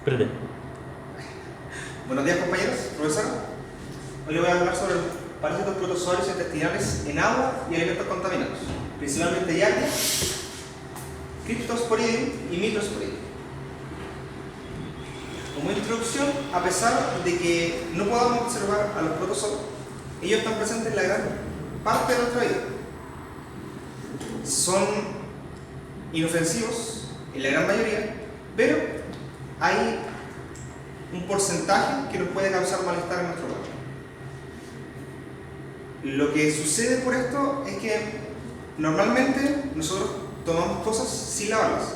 Espérate. Buenos días, compañeros, profesora. Hoy les voy a hablar sobre los parásitos protozoarios intestinales en agua y alimentos contaminados, principalmente Giardia, Cryptosporidium y Microsporidium. Como introducción, a pesar de que no podamos observar a los protozoos, ellos están presentes en la gran parte de nuestra vida. Son inofensivos en la gran mayoría, pero hay un porcentaje que nos puede causar malestar en nuestro cuerpo. Lo que sucede por esto es que normalmente nosotros tomamos cosas sin lavarlas.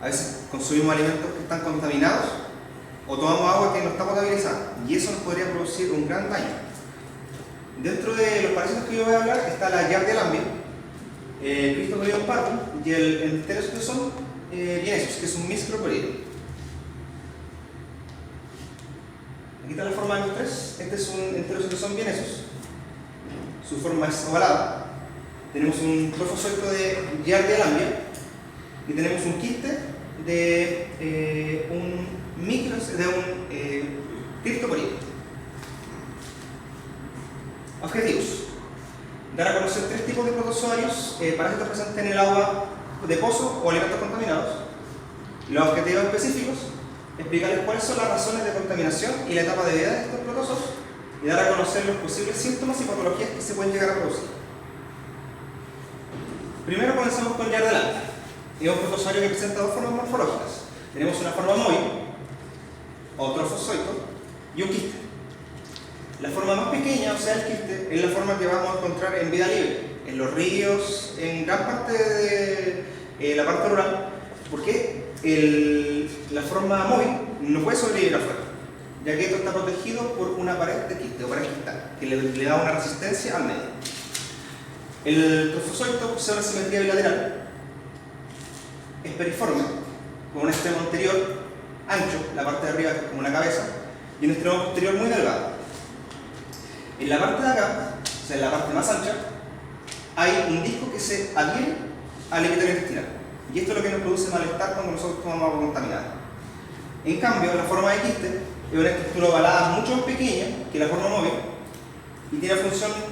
A veces consumimos alimentos que están contaminados o tomamos agua que no está potabilizada, y eso nos podría producir un gran daño. Dentro de los parásitos que yo voy a hablar está la Giardia lambia, el Cryptosporidium pardum y el Enterocytosome vienesus, que es un Microsporidium. Aquí está la forma de los tres. Este es un Enterocytosome vienesus. Su forma es ovalada. Tenemos un trofozoito de Giardia lambia y tenemos un quiste de un Cryptosporidium. Objetivos: dar a conocer tres tipos de protozoarios parásitos presentes en el agua de pozo o alimentos contaminados. Los objetivos específicos: explicarles cuáles son las razones de contaminación y la etapa de vida de estos protozoos, y dar a conocer los posibles síntomas y patologías que se pueden llegar a producir. Primero comenzamos con Giardia lambia. Es un protozoario que presenta dos formas morfológicas. Tenemos una forma móvil, o trofozoito, y un quiste. La forma más pequeña, o sea el quiste, es la forma que vamos a encontrar en vida libre, en los ríos, en gran parte de la parte rural, porque la forma móvil no puede sobrevivir afuera, ya que esto está protegido por una pared de quiste o pared quistal, que le da una resistencia al medio. El trofozoito posee una simetría bilateral, es periforme, con un extremo anterior ancho, la parte de arriba como una cabeza, y un extremo posterior muy delgado. En la parte de acá, o sea en la parte más ancha, hay un disco que se adhiere al epitelio intestinal, y esto es lo que nos produce malestar cuando nosotros tomamos agua contaminada. En cambio, la forma de quiste es una estructura ovalada mucho más pequeña que la forma móvil y tiene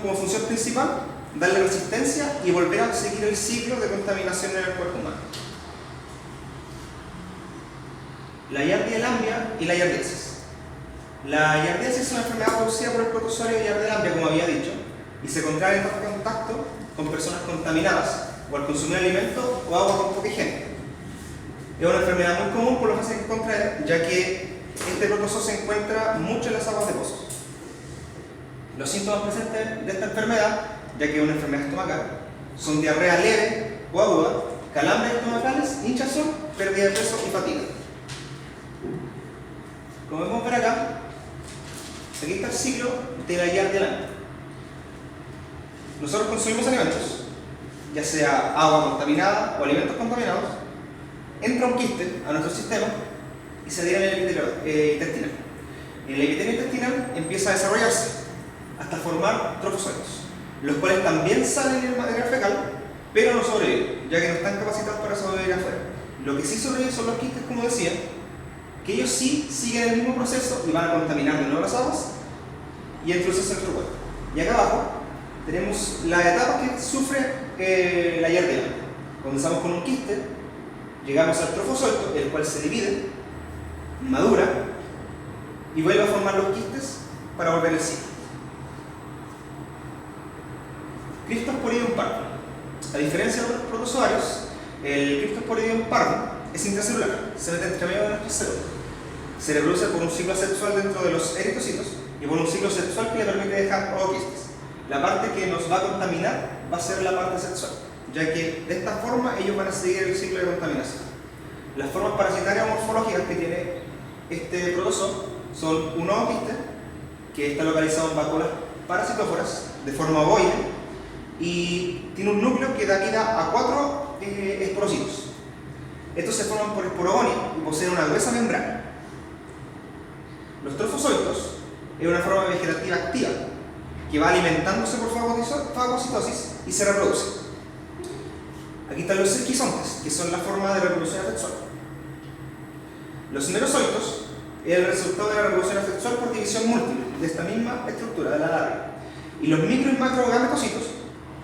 como función principal darle resistencia y volver a seguir el ciclo de contaminación en el cuerpo humano. La Giardia lambia y la Giardiasis. La Giardiasis es una enfermedad producida por el protozoario Giardia lambia, como había dicho, y se contrae en contacto con personas contaminadas o al consumir alimentos o agua con poca higiene. Es una enfermedad muy común por lo fácil que contrae, ya que este protozoo se encuentra mucho en las aguas de pozos. Los síntomas presentes de esta enfermedad, ya que es una enfermedad estomacal, son diarrea leve o aguda, calambres estomacales, hinchazón, pérdida de peso y fatiga. Como podemos ver acá, aquí está el ciclo de la Giardia lambia. Nosotros consumimos alimentos, ya sea agua contaminada o alimentos contaminados, entra un quiste a nuestro sistema y se adhiere en el epitelio intestinal. En el epitelio intestinal empieza a desarrollarse hasta formar trofozoitos, los cuales también salen en el material fecal, pero no sobreviven, ya que no están capacitados para sobrevivir afuera. Lo que sí sobreviven son los quistes, como decía, que ellos sí siguen el mismo proceso y van a contaminar de nuevo las aguas y introducirse en nuestro cuerpo. Y acá abajo tenemos la etapa que sufre la Giardia lambia. Comenzamos con un quiste, llegamos al trofozoito, el cual se divide, madura y vuelve a formar los quistes para volver el ciclo. Cryptosporidium pardum. A diferencia de otros protozoarios, el Cryptosporidium pardum es intracelular, se mete entre medio de nuestras células. Se reproduce por un ciclo asexual dentro de los eritrocitos y por un ciclo sexual que le permite dejar ovoquistes. La parte que nos va a contaminar va a ser la parte sexual, ya que de esta forma ellos van a seguir el ciclo de contaminación. Las formas parasitarias o morfológicas que tiene este protozoo son un ovoquiste, que está localizado en vacuolas parasitóforas de forma ovoide y tiene un núcleo que da vida a 4 esporocitos. Estos se forman por esporogonia y poseen una gruesa membrana. Los trofozoitos es una forma vegetativa activa que va alimentándose por fagocitosis y se reproduce. Aquí están los esquizontes, que son la forma de reproducción asexual. Los merozoitos es el resultado de la reproducción asexual por división múltiple de esta misma estructura de la de arriba. Y los micro y macro gametocitos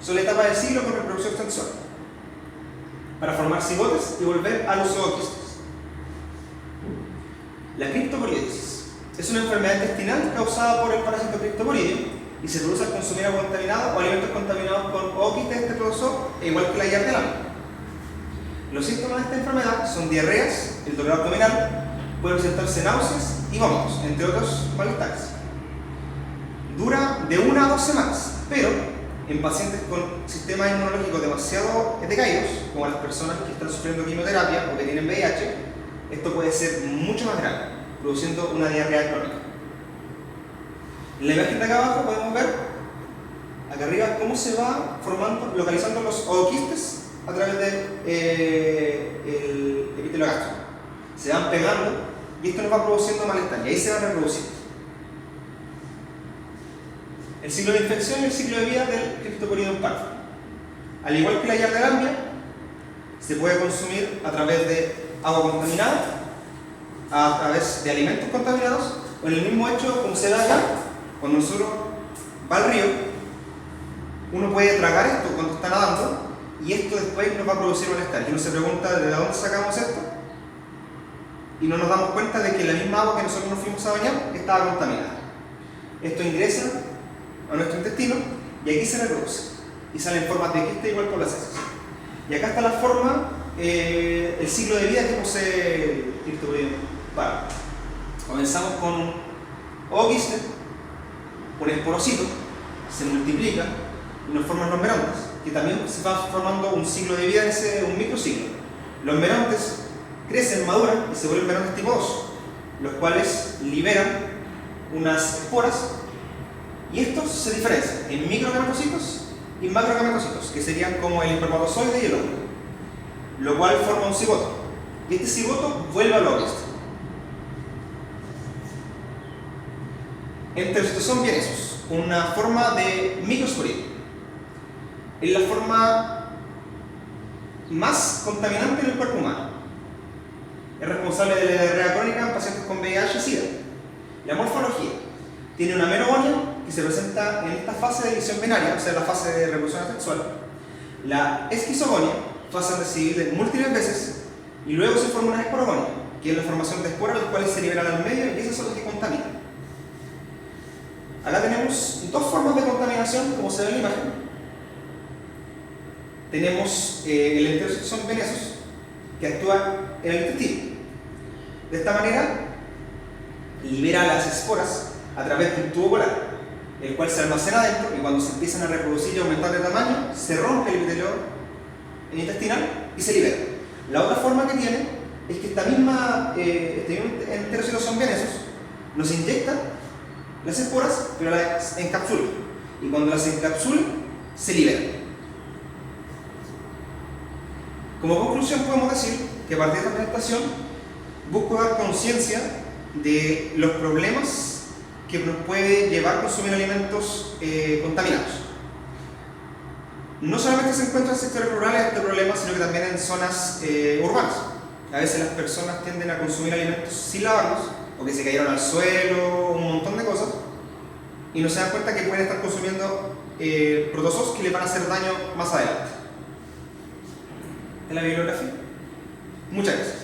son la etapa del ciclo con reproducción sexual para formar cigotes y volver a los zooquistes. La criptoporidosis es una enfermedad intestinal causada por el parásito criptoporidio y se produce al consumir agua contaminada o alimentos contaminados con ooquistes de este protozoo, igual que la yardelama. Los síntomas de esta enfermedad son diarreas, el dolor abdominal, pueden presentarse náuseas y vómitos, entre otros malestares. Dura de 1 a 2 semanas, pero en pacientes con sistemas inmunológicos demasiado decaídos, como las personas que están sufriendo quimioterapia o que tienen VIH, esto puede ser mucho más grave, produciendo una diarrea crónica. En la imagen de acá abajo podemos ver, acá arriba, cómo se va formando, localizando los ooquistes a través del epitelio gástrico. Se van pegando y esto nos va produciendo malestar y ahí se van reproduciendo. El ciclo de infección y el ciclo de vida del Cryptosporidium parvo. Al igual que la yardelambia, se puede consumir a través de agua contaminada, a través de alimentos contaminados, o en el mismo hecho, como se da acá, cuando nosotros va al río, uno puede tragar esto cuando está nadando y esto después nos va a producir malestar. Y uno se pregunta de dónde sacamos esto y no nos damos cuenta de que la misma agua que nosotros nos fuimos a bañar estaba contaminada. Esto ingresa a nuestro intestino y aquí se reproduce y sale en forma de quiste igual por las heces. Y acá está la forma, el ciclo de vida que posee el Cryptosporidium parvo. Comenzamos con un ooquiste, un esporocito, se multiplica y nos forman los merontes, que también se va formando un ciclo de vida, un microciclo. Los merontes crecen, maduran y se vuelven merontes tipo 2, los cuales liberan unas esporas y estos se diferencian en microgametocitos y macrogametocitos, que serían como el espermatozoide y el óvulo, lo cual forma un cigoto y este cigoto vuelve al ooquiste. Enterocitosón vienesus, una forma de microsporidio. Es la forma más contaminante en el cuerpo humano. Es responsable de la diarrea crónica en pacientes con VIH y SIDA. La morfología tiene una merogonia que se presenta en esta fase de división binaria, o sea, la fase de reproducción asexual. La esquizogonia, fase donde se divide múltiples veces, y luego se forma una esporogonia, que es la formación de esporas, las cuales se liberan al medio y esas son las que contaminan. Acá tenemos dos formas de contaminación, como se ve en la imagen. Tenemos el enterocitosón vienesus, que actúa en el intestino. De esta manera, libera las esporas a través de un tubo polar, el cual se almacena adentro y cuando se empiezan a reproducir y aumentar de tamaño, se rompe el epitelio intestinal y se libera. La otra forma que tiene es que este mismo enterocitosón vienesus nos inyecta las esporas, pero las encapsula. Y cuando las encapsula, se liberan. Como conclusión podemos decir que a partir de esta presentación busco dar conciencia de los problemas que nos puede llevar a consumir alimentos contaminados. No solamente se encuentra en sectores rurales este problema, sino que también en zonas urbanas. A veces las personas tienden a consumir alimentos sin lavarlos, o que se cayeron al suelo, un montón de cosas, y no se dan cuenta que pueden estar consumiendo protozoos que les van a hacer daño más adelante. En la bibliografía. Muchas gracias.